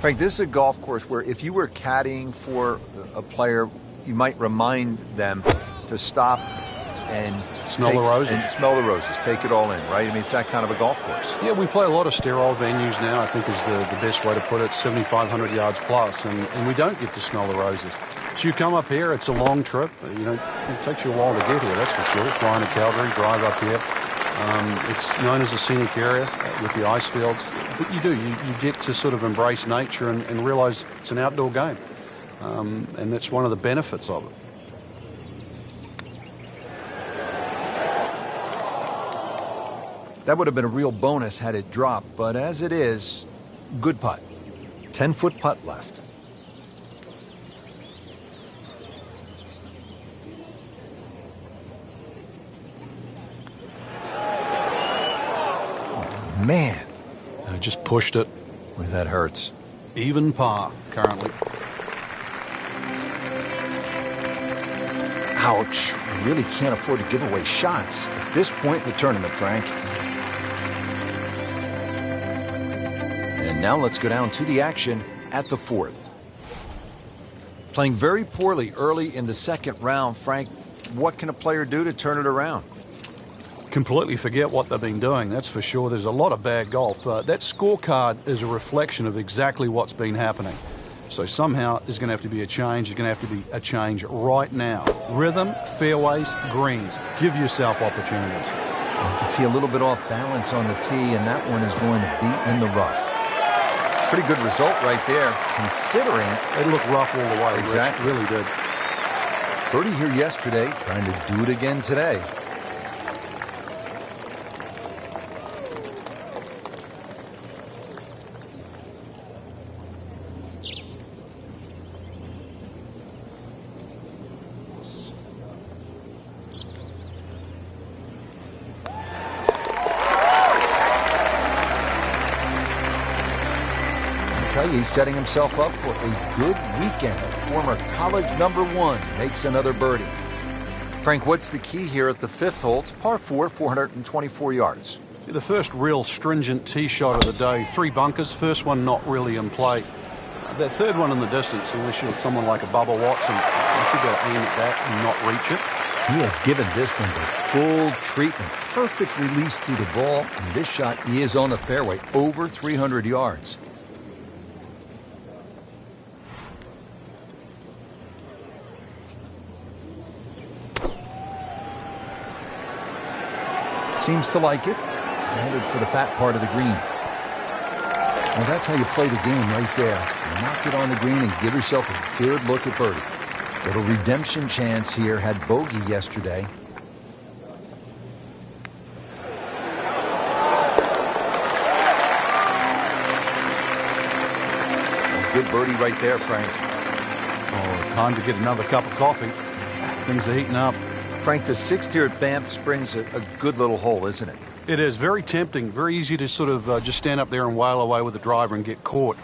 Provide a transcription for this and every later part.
Frank, this is a golf course where if you were caddying for a player, you might remind them to stop and smell the roses. And smell the roses. Take it all in, right? I mean, it's that kind of a golf course. Yeah, we play a lot of sterile venues now, I think is the best way to put it, 7,500 yards plus, and we don't get to smell the roses. So you come up here, it's a long trip. You know, it takes you a while to get here, that's for sure. Flying to Calgary, drive up here. It's known as a scenic area with the ice fields. But you get to sort of embrace nature and realize it's an outdoor game. And that's one of the benefits of it. That would have been a real bonus had it dropped, but as it is, good putt. 10-foot putt left. Oh, man. I just pushed it. Boy, that hurts. Even par, currently. Ouch. You really can't afford to give away shots at this point in the tournament, Frank. And now let's go down to the action at the fourth. Playing very poorly early in the second round, Frank, what can a player do to turn it around? Completely forget what they've been doing, that's for sure. There's a lot of bad golf. That scorecard is a reflection of exactly what's been happening. So somehow there's going to have to be a change. There's going to have to be a change right now. Rhythm, fairways, greens. Give yourself opportunities. You can see a little bit off balance on the tee, and that one is going to be in the rough. Pretty good result right there, considering it looked rough all the way. Exactly. Rich, really did. Birdie here yesterday, trying to do it again today. He's setting himself up for a good weekend. Former college #1 makes another birdie. Frank, what's the key here at the fifth hole? It's par 4, 424 yards. The first real stringent tee shot of the day. 3 bunkers. First one not really in play. That third one in the distance, unless you're someone like a Bubba Watson, you should go aim at that and not reach it. He has given this one the full treatment. Perfect release through the ball. And this shot is on the fairway, over 300 yards. Seems to like it. Headed for the fat part of the green. Well, that's how you play the game right there. You knock it on the green and give yourself a good look at birdie. Little redemption chance here. Had bogey yesterday. A good birdie right there, Frank. Oh, time to get another cup of coffee. Things are heating up. Frank, the 6th here at Banff Springs a good little hole, isn't it? It is. Very tempting. Very easy to sort of just stand up there and wail away with the driver and get caught.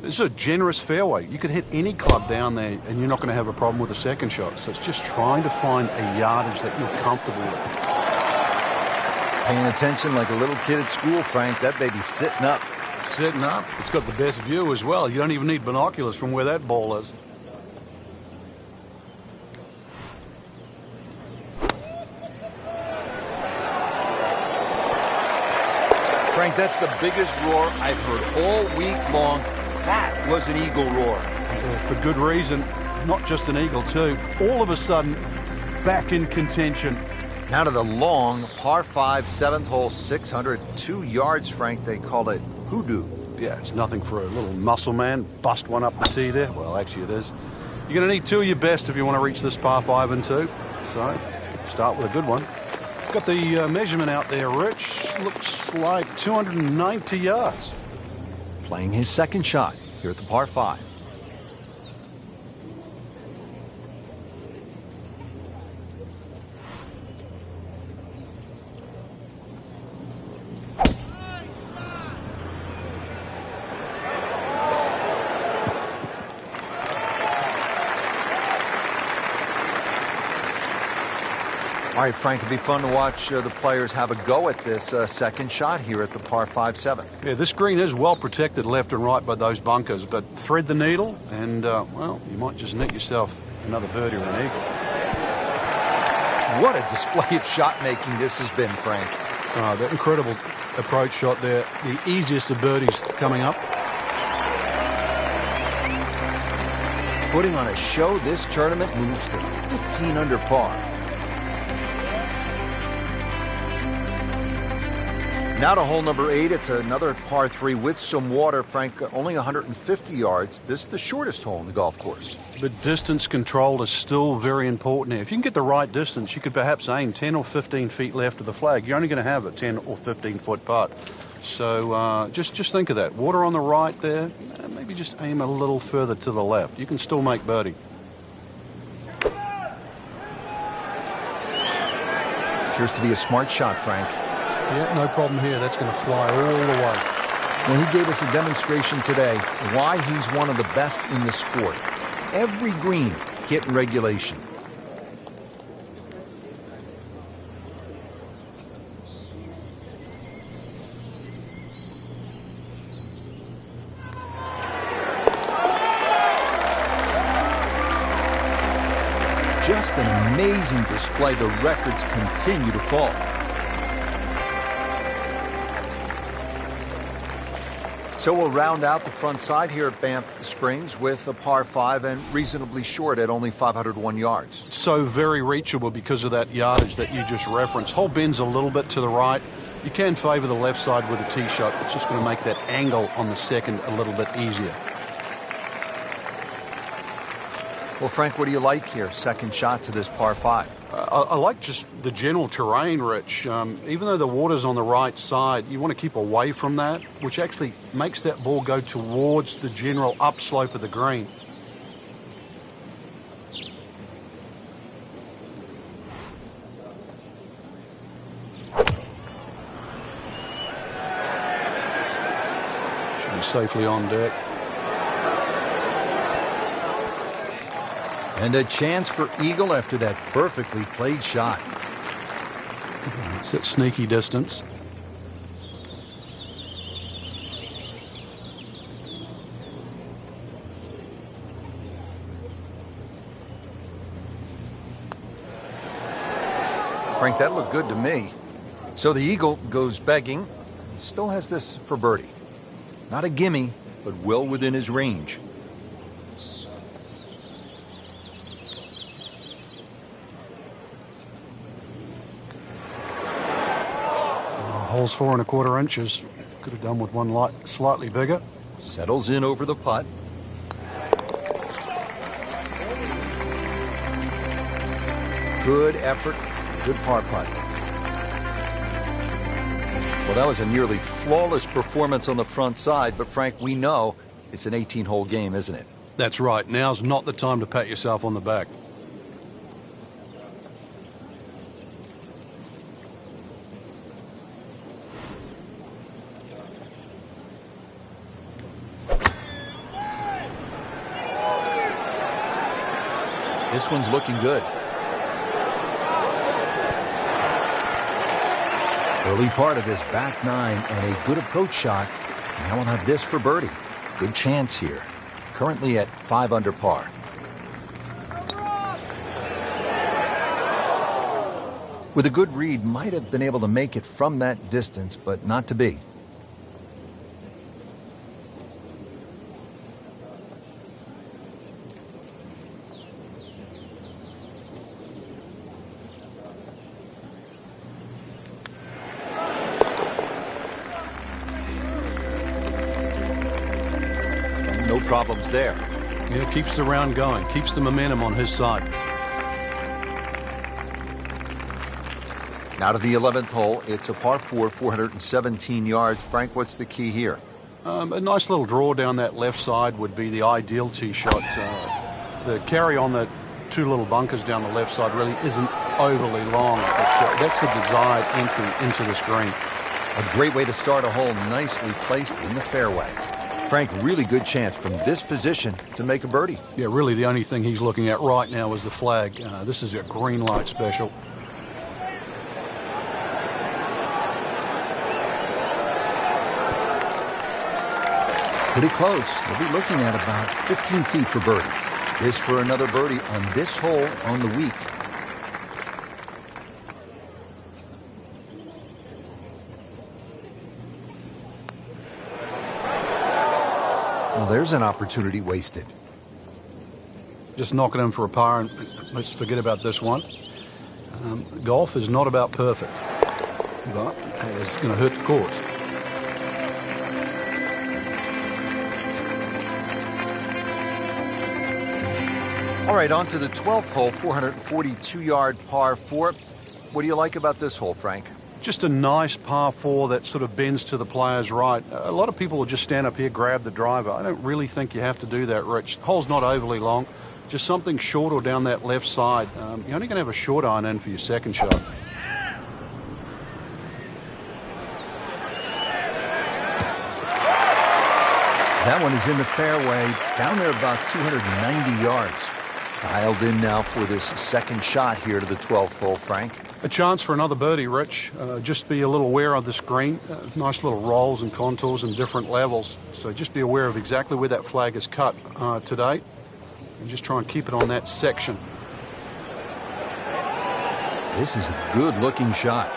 This is a generous fairway. You could hit any club down there and you're not going to have a problem with the second shot. So it's just trying to find a yardage that you're comfortable with. Paying attention like a little kid at school, Frank. That baby's sitting up. Sitting up. It's got the best view as well. You don't even need binoculars from where that ball is. Frank, that's the biggest roar I've heard all week long. That was an eagle roar. For good reason. Not just an eagle, too. All of a sudden, back in contention. Now to the long par 5, 7th hole, 602 yards, Frank. They call it hoodoo. Yeah, it's nothing for a little muscle man. Bust one up the tee there. Well, actually it is. You're going to need 2 of your best if you want to reach this par 5 and 2. So, start with a good one. Got the measurement out there, Rich. Looks like 290 yards. Playing his second shot here at the par 5. All right, Frank, it'll be fun to watch the players have a go at this second shot here at the par 5-7. Yeah, this green is well protected left and right by those bunkers, but thread the needle and, well, you might just nick yourself another birdie or an eagle. What a display of shot making this has been, Frank. That incredible approach shot there. The easiest of birdies coming up. Putting on a show, this tournament moves to 15 under par. Now to hole number 8. It's another par 3 with some water. Frank, only 150 yards. This is the shortest hole in the golf course. But distance control is still very important here. If you can get the right distance, you could perhaps aim 10 or 15 feet left of the flag. You're only going to have a 10 or 15 foot putt. So just think of that. Water on the right there. Maybe just aim a little further to the left. You can still make birdie. Appears to be a smart shot, Frank. Yeah, no problem here. That's going to fly all the way. Well, he gave us a demonstration today why he's one of the best in the sport. Every green hit in regulation. Just an amazing display. The records continue to fall. So we'll round out the front side here at Banff Springs with a par 5 and reasonably short at only 501 yards. So very reachable because of that yardage that you just referenced. Hole bends a little bit to the right. You can favor the left side with a tee shot. It's just going to make that angle on the second a little bit easier. Well, Frank, what do you like here? Second shot to this par 5. I like just the general terrain, Rich. Even though the water's on the right side, you want to keep away from that, which actually makes that ball go towards the general upslope of the green. Should be safely on deck. And a chance for eagle after that perfectly played shot. It's that sneaky distance. Frank, that looked good to me. So the eagle goes begging. He still has this for birdie. Not a gimme, but well within his range. Hole's 4 1/4 inches. Could have done with one slightly bigger. Settles in over the putt. Good effort, good par putt. Well, that was a nearly flawless performance on the front side, but Frank, we know it's an 18-hole game, isn't it? That's right. Now's not the time to pat yourself on the back. This one's looking good. Early part of this back 9 and a good approach shot. Now we'll have this for birdie. Good chance here. Currently at 5 under par. With a good read, might have been able to make it from that distance, but not to be. No problems there. Yeah, keeps the round going, keeps the momentum on his side. Now to the 11th hole. It's a par 4, 417 yards. Frank, what's the key here? A nice little draw down that left side would be the ideal tee shot. The carry on the 2 little bunkers down the left side really isn't overly long, but that's the desired entry into this green. A great way to start a hole, nicely placed in the fairway. Frank, really good chance from this position to make a birdie. Yeah, really the only thing he's looking at right now is the flag. This is a green light special. Pretty close. They'll be looking at about 15 feet for birdie. This for another birdie on this hole on the week. Well, there's an opportunity wasted. Just knock it in for a par, and let's forget about this one. Golf is not about perfect, but it's going to hurt the course. All right, on to the 12th hole, 442-yard par 4. What do you like about this hole, Frank? Just a nice par 4 that sort of bends to the player's right. A lot of people will just stand up here, grab the driver. I don't really think you have to do that, Rich. The hole's not overly long. Just something short or down that left side. You're only going to have a short iron in for your second shot. That one is in the fairway, down there about 290 yards. Dialed in now for this second shot here to the 12th hole, Frank. A chance for another birdie, Rich. Just be a little aware of this green. Nice little rolls and contours and different levels. So just be aware of exactly where that flag is cut today. And just try and keep it on that section. This is a good-looking shot.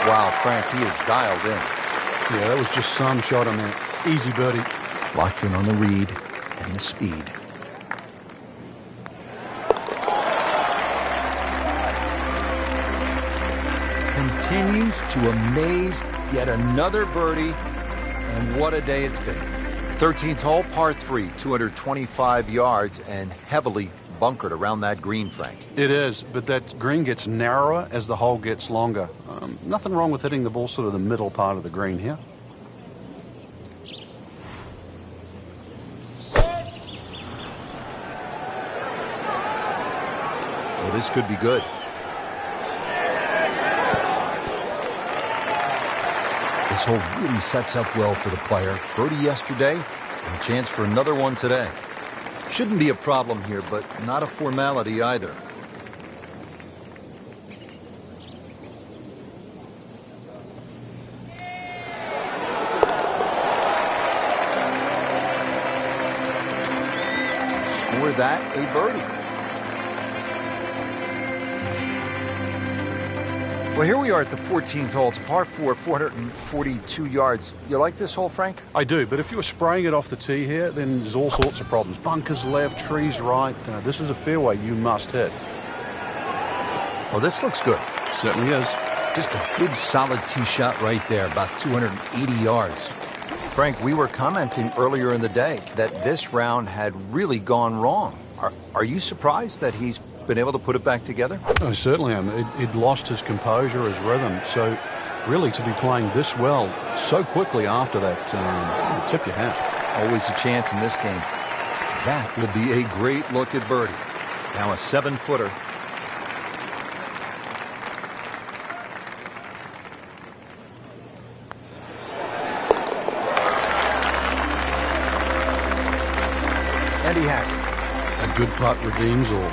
Wow, Frank, he is dialed in. Yeah, that was just some shot on there. Easy birdie. Locked in on the read and the speed. Continues to amaze. Yet another birdie. And what a day it's been. 13th hole, par 3, 225 yards and heavily bunkered around that green, Frank. It is, but that green gets narrower as the hole gets longer. Nothing wrong with hitting the ball sort of the middle part of the green here. Well, this could be good. This hole really sets up well for the player. Birdie yesterday, and a chance for another one today. Shouldn't be a problem here, but not a formality either. Score that a birdie. Well, here we are at the 14th hole. It's par 4, 442 yards. You like this hole, Frank? I do, but if you were spraying it off the tee here, then there's all sorts of problems. Bunkers left, trees right. This is a fairway you must hit. Oh, this looks good. Certainly is. Just a good solid tee shot right there, about 280 yards. Frank, we were commenting earlier in the day that this round had really gone wrong. Are you surprised that he's been able to put it back together? I certainly am. He'd lost his composure, his rhythm. So really to be playing this well so quickly after that, tip your hat. Always a chance in this game. That will be a great look at birdie. Now a 7-footer. And he has it. A good putt redeems all.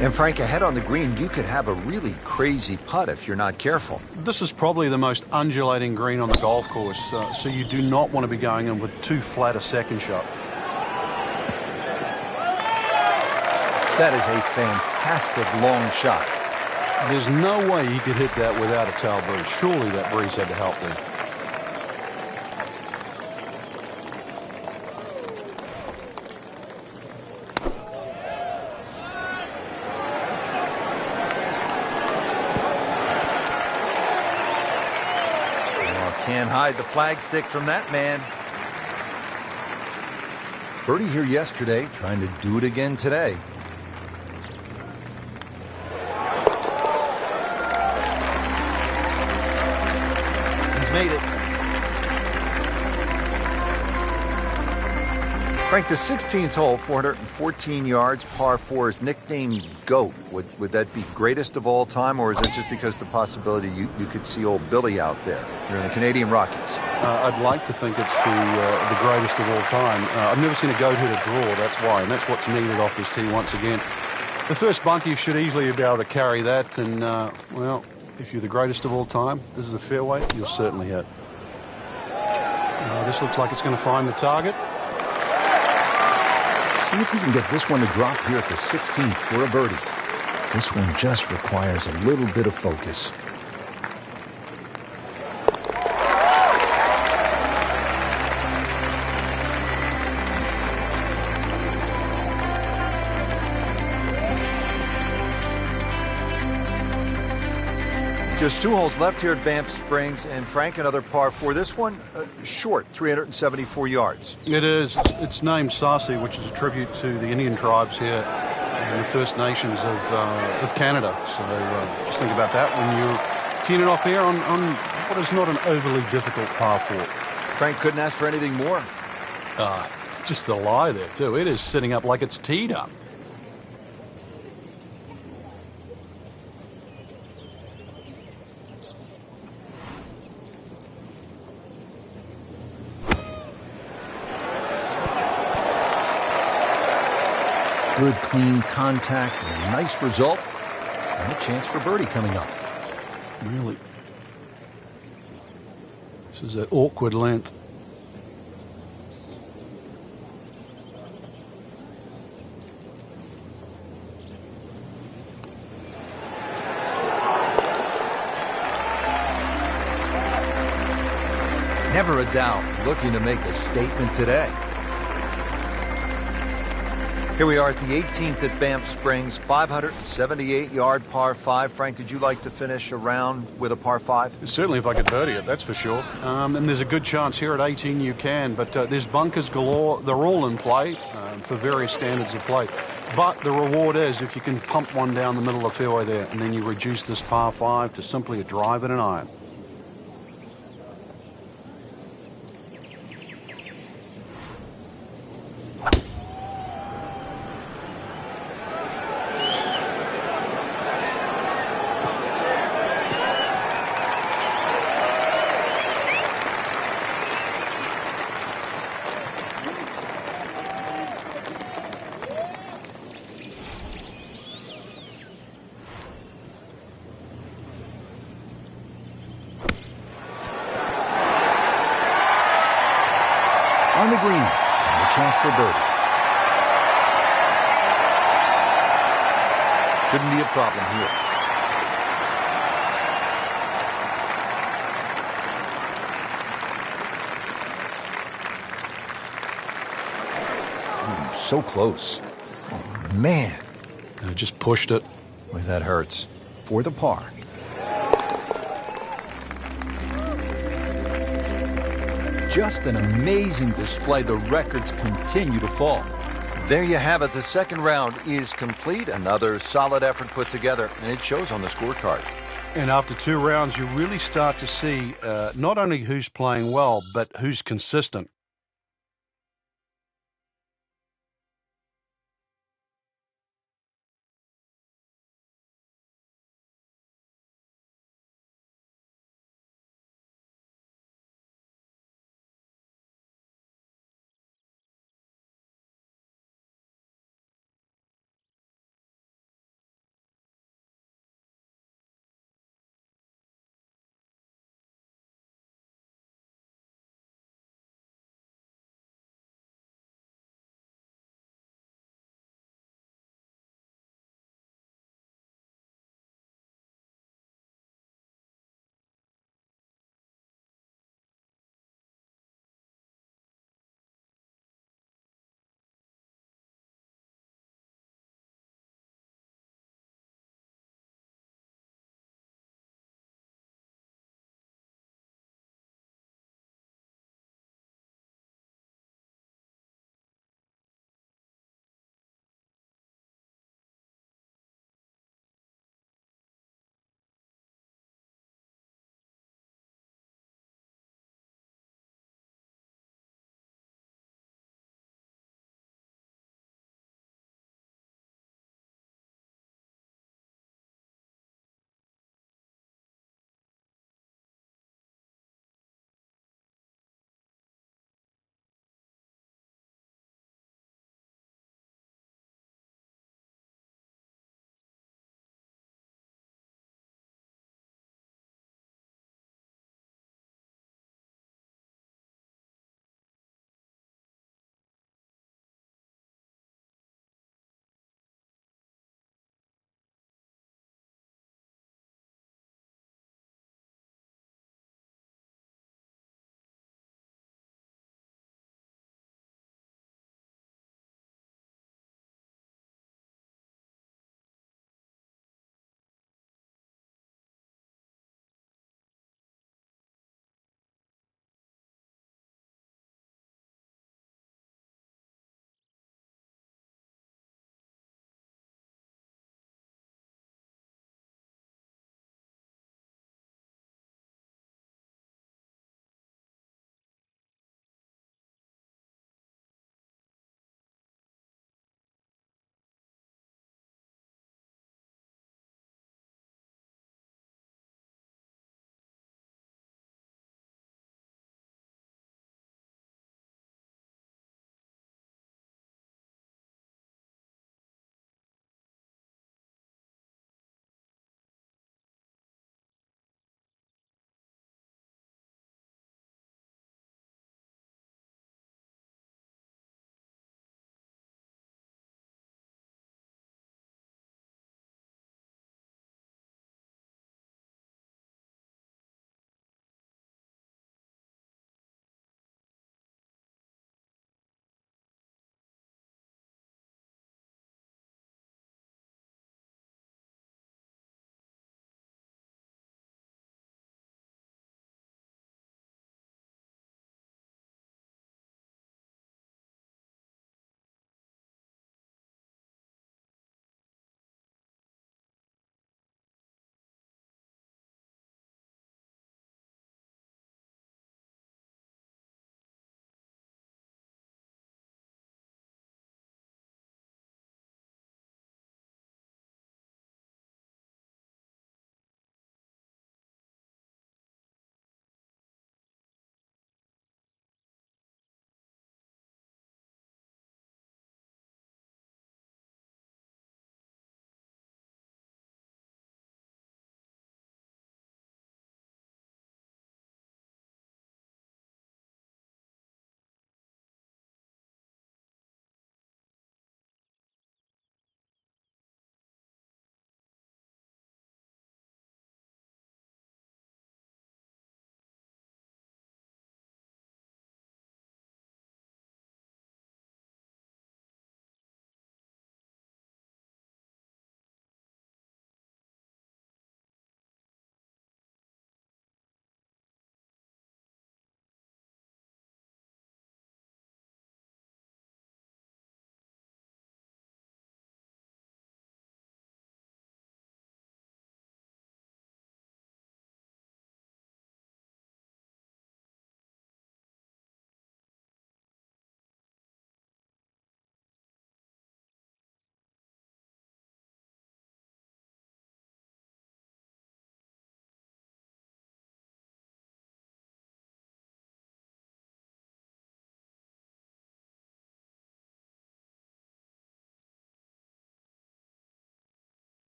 And Frank, ahead on the green, you could have a really crazy putt if you're not careful. This is probably the most undulating green on the golf course, so you do not want to be going in with too flat a second shot. That is a fantastic long shot. There's no way he could hit that without a tail breeze. Surely that breeze had to help there. Can't hide the flagstick from that man. Birdie here yesterday, trying to do it again today. He's made it. Frank, the 16th hole, 414 yards, par 4, is nicknamed GOAT. Would that be greatest of all time, or is it just because the possibility you could see old Billy out there? You're in the Canadian Rockies. I'd like to think it's the greatest of all time. I've never seen a GOAT hit a draw, that's why, and that's what's needed off this tee once again. The first bunkie should easily be able to carry that, and, well, if you're the greatest of all time, this is a fairway, you'll certainly hit. This looks like it's going to find the target. See if you can get this one to drop here at the 16th for a birdie. This one just requires a little bit of focus. Just 2 holes left here at Banff Springs, and Frank, another par 4. This one, short, 374 yards. It is. It's named Sarsi, which is a tribute to the Indian tribes here and the First Nations of Canada. So just think about that when you're teeing it off here on what is not an overly difficult par 4. Frank couldn't ask for anything more. Just the lie there, too. It is sitting up like it's teed up. Good, clean contact, and a nice result, and a chance for birdie coming up. Really? This is an awkward length. Never a doubt, looking to make a statement today. Here we are at the 18th at Banff Springs, 578-yard par 5. Frank, did you like to finish a round with a par 5? Certainly if I could birdie it, that's for sure. And there's a good chance here at 18 you can, but there's bunkers galore. They're all in play for various standards of play. But the reward is if you can pump one down the middle of the fairway there, and then you reduce this par 5 to simply a drive and an iron. On the green, and a chance for birdie. Shouldn't be a problem here. Ooh, so close. Oh, man. I just pushed it. Boy, that hurts. For the par. Just an amazing display. The records continue to fall. There you have it. The second round is complete. Another solid effort put together, and it shows on the scorecard. And after 2 rounds, you really start to see not only who's playing well, but who's consistent.